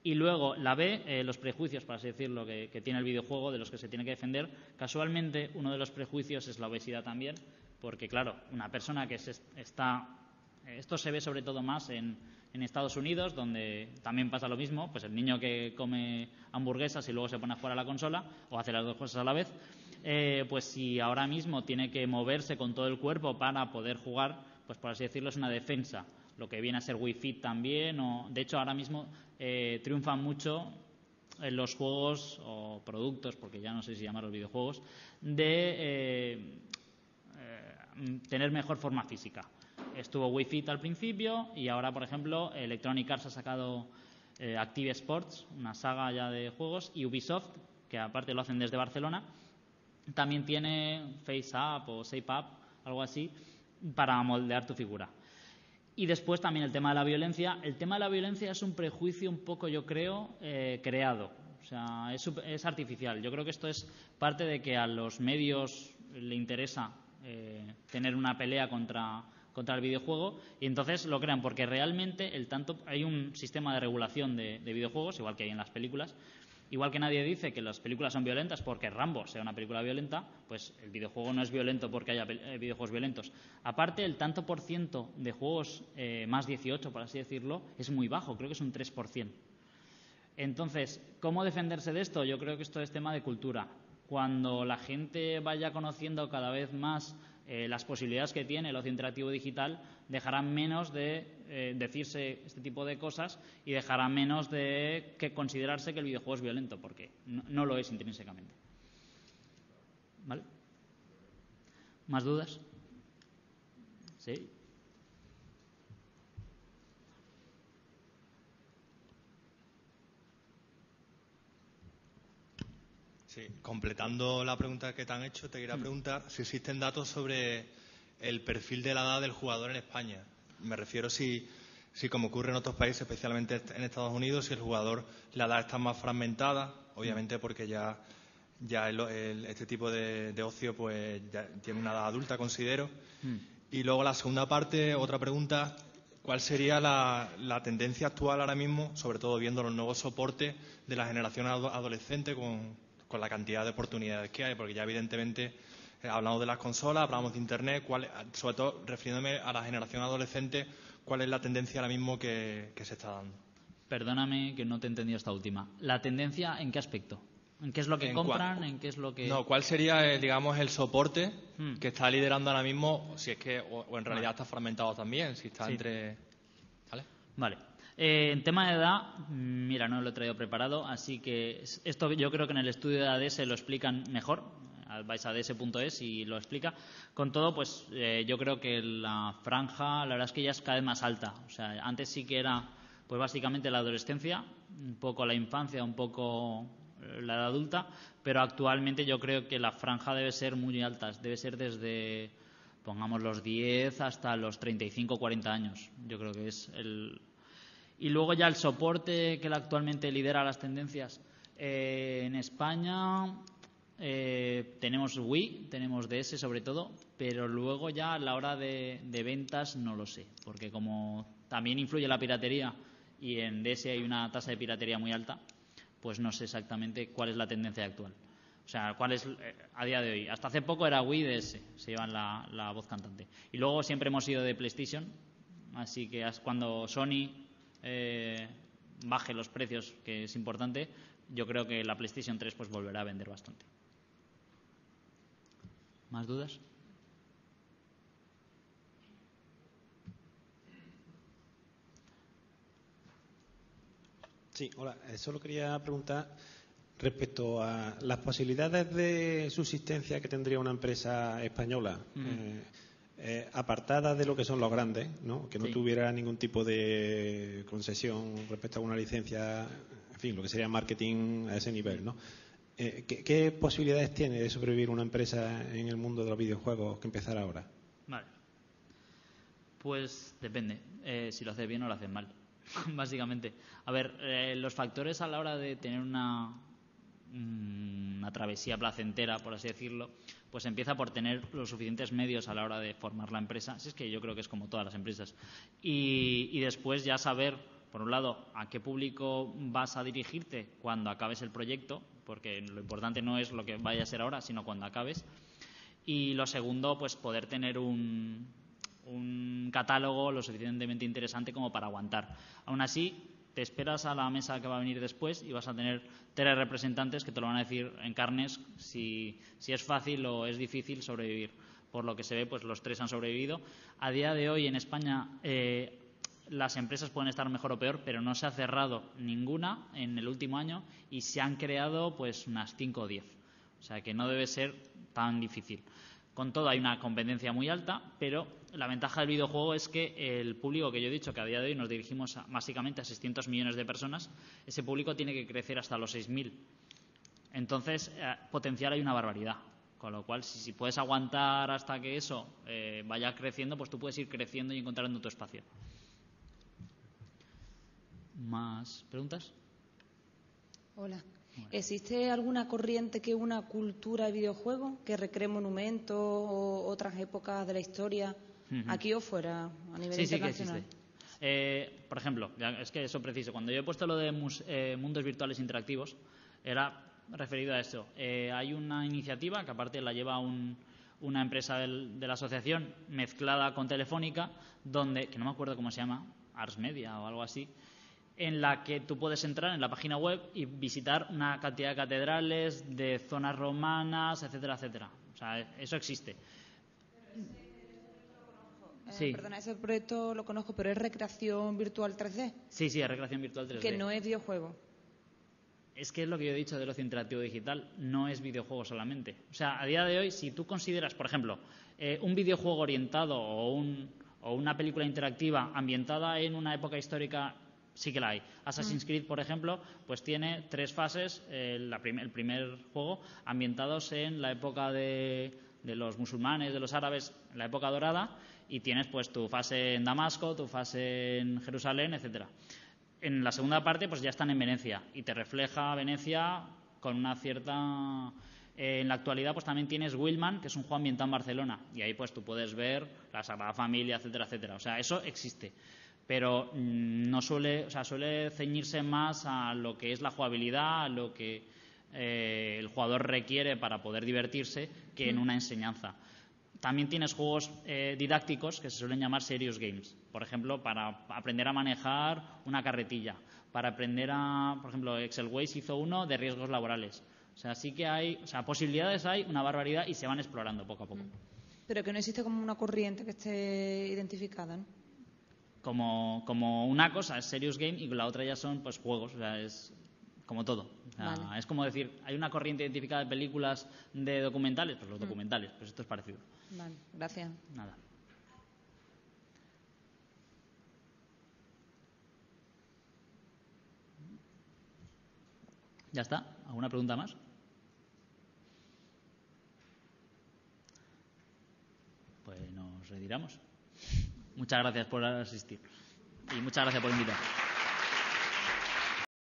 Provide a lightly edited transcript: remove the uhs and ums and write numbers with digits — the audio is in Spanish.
Y luego la B, los prejuicios, por así decirlo, que tiene el videojuego, de los que se tiene que defender. Casualmente, uno de los prejuicios es la obesidad también, porque claro, una persona que esto se ve sobre todo más en Estados Unidos, donde también pasa lo mismo, pues el niño que come hamburguesas y luego se pone a jugar a la consola o hace las dos cosas a la vez, pues si ahora mismo tiene que moverse con todo el cuerpo para poder jugar, pues por así decirlo es una defensa. Lo que viene a ser Wii Fit también, de hecho ahora mismo triunfan mucho en los juegos o productos, porque ya no sé si llamarlos videojuegos, de tener mejor forma física. Estuvo Wii Fit al principio y ahora, por ejemplo, Electronic Arts ha sacado Active Sports, una saga ya de juegos, y Ubisoft, que aparte lo hacen desde Barcelona, también tiene Face Up o Shape Up, algo así, para moldear tu figura. Y después también el tema de la violencia. El tema de la violencia es un prejuicio un poco, yo creo, creado. O sea, es artificial. Yo creo que esto es parte de que a los medios le interesa tener una pelea contra el videojuego y entonces lo crean porque realmente hay un sistema de regulación de videojuegos, igual que hay en las películas. Igual que nadie dice que las películas son violentas porque Rambo sea una película violenta, pues el videojuego no es violento porque haya videojuegos violentos. Aparte, el tanto por ciento de juegos más 18, por así decirlo, es muy bajo, creo que es un 3%. Entonces, ¿cómo defenderse de esto? Yo creo que esto es tema de cultura. Cuando la gente vaya conociendo cada vez más las posibilidades que tiene el ocio interactivo digital, dejarán menos de decirse este tipo de cosas y dejará menos de considerarse que el videojuego es violento, porque no lo es intrínsecamente. ¿Vale? ¿Más dudas? ¿Sí? Sí, completando la pregunta que te han hecho, te quería preguntar si existen datos sobre el perfil de la edad del jugador en España. Me refiero si como ocurre en otros países, especialmente en Estados Unidos, si el jugador, la edad está más fragmentada, obviamente porque ya este tipo de ocio pues ya tiene una edad adulta, considero. Y luego la segunda parte, otra pregunta, ¿cuál sería la tendencia actual ahora mismo, sobre todo viendo los nuevos soportes de la generación adolescente con la cantidad de oportunidades que hay? Porque ya evidentemente hablamos de las consolas, hablamos de Internet, sobre todo refiriéndome a la generación adolescente, ¿cuál es la tendencia ahora mismo que se está dando? Perdóname que no te he entendido esta última. ¿La tendencia en qué aspecto? ¿En qué es lo que compran? ¿En qué es lo que...? No, ¿cuál sería, digamos, el soporte que está liderando ahora mismo, si es que, o en realidad está fragmentado también, si está entre... ¿Vale? Vale. En tema de edad, mira, no lo he traído preparado, así que esto yo creo que en el estudio de ADS lo explican mejor. Vais a ads.es y lo explica. Con todo, pues yo creo que la franja, la verdad es que ya es cada vez más alta. O sea, antes sí que era, pues básicamente la adolescencia, un poco la infancia, un poco la edad adulta, pero actualmente yo creo que la franja debe ser muy alta. Debe ser desde, pongamos, los 10 hasta los 35 o 40 años. Yo creo que es el... Y luego ya el soporte que actualmente lidera las tendencias. En España tenemos Wii, tenemos DS sobre todo, pero luego ya a la hora de ventas no lo sé, porque como también influye la piratería y en DS hay una tasa de piratería muy alta, pues no sé exactamente cuál es la tendencia actual. O sea, cuál es a día de hoy. Hasta hace poco era Wii y DS, se llevan la voz cantante. Y luego siempre hemos ido de PlayStation, así que cuando Sony baje los precios, que es importante, yo creo que la PlayStation 3 pues volverá a vender bastante. ¿Más dudas? Sí, hola. Solo quería preguntar respecto a las posibilidades de subsistencia que tendría una empresa española, apartada de lo que son los grandes, ¿no? Que no tuviera ningún tipo de concesión respecto a una licencia, en fin, lo que sería marketing a ese nivel, ¿no? ¿Qué posibilidades tiene de sobrevivir una empresa en el mundo de los videojuegos que empezara ahora? Vale. Pues depende, si lo haces bien o lo haces mal, básicamente. A ver, los factores a la hora de tener una travesía placentera, por así decirlo, pues empieza por tener los suficientes medios a la hora de formar la empresa. Si es que yo creo que es como todas las empresas. Y después ya saber por un lado, a qué público vas a dirigirte cuando acabes el proyecto, porque lo importante no es lo que vaya a ser ahora, sino cuando acabes. Y lo segundo, pues poder tener un catálogo lo suficientemente interesante como para aguantar. Aún así, te esperas a la mesa que va a venir después y vas a tener 3 representantes que te lo van a decir en carnes si es fácil o es difícil sobrevivir. Por lo que se ve, pues los 3 han sobrevivido. A día de hoy en España las empresas pueden estar mejor o peor, pero no se ha cerrado ninguna en el último año y se han creado pues unas 5 o 10. O sea que no debe ser tan difícil. Con todo, hay una competencia muy alta, pero la ventaja del videojuego es que el público que yo he dicho, que a día de hoy nos dirigimos básicamente a 600 millones de personas, ese público tiene que crecer hasta los 6.000. Entonces, potencial hay una barbaridad. Con lo cual, si puedes aguantar hasta que eso vaya creciendo, pues tú puedes ir creciendo y encontrando tu espacio. ¿Más preguntas? Hola. ¿Existe alguna corriente que una cultura de videojuego que recree monumentos o otras épocas de la historia, aquí o fuera, a nivel internacional? Sí que existe. Por ejemplo, es que eso preciso. Cuando yo he puesto lo de mundos virtuales interactivos, era referido a esto. Hay una iniciativa que aparte la lleva una empresa de la asociación mezclada con Telefónica, donde, que no me acuerdo cómo se llama, Ars Media o algo así, en la que tú puedes entrar en la página web y visitar una cantidad de catedrales, de zonas romanas, etcétera, etcétera. O sea, eso existe. Sí. Perdona, ese proyecto lo conozco, pero es recreación virtual 3D. Sí, es recreación virtual 3D. Que no es videojuego. Es que es lo que yo he dicho del ocio interactivo digital, no es videojuego solamente. O sea, a día de hoy, si tú consideras, por ejemplo, un videojuego orientado o una película interactiva ambientada en una época histórica, sí que la hay. Assassin's Creed, por ejemplo, pues tiene 3 fases, el primer juego, ambientados en la época de los musulmanes, de los árabes, en la época dorada, y tienes pues tu fase en Damasco, tu fase en Jerusalén, etcétera. En la segunda parte pues ya están en Venecia y te refleja Venecia con una cierta... en la actualidad pues también tienes Willman, que es un juego ambientado en Barcelona, y ahí pues tú puedes ver la Sagrada Familia, etcétera, etcétera. O sea, eso existe. Pero no suele ceñirse más a lo que es la jugabilidad, a lo que el jugador requiere para poder divertirse, que en una enseñanza. También tienes juegos didácticos que se suelen llamar serious games. Por ejemplo, para aprender a manejar una carretilla, para aprender por ejemplo, Excel Ways hizo uno de riesgos laborales. O sea, sí que hay, posibilidades hay una barbaridad y se van explorando poco a poco. Pero que no existe como una corriente que esté identificada, ¿no? Como una cosa es serious game y la otra ya son pues juegos, o sea, es como todo. O sea, vale. Es como decir, hay una corriente identificada de películas de documentales, pues los documentales, pues esto es parecido. Vale, gracias. Nada. ¿Ya está? ¿Alguna pregunta más? Pues nos retiramos. Muchas gracias por asistir y muchas gracias por invitar.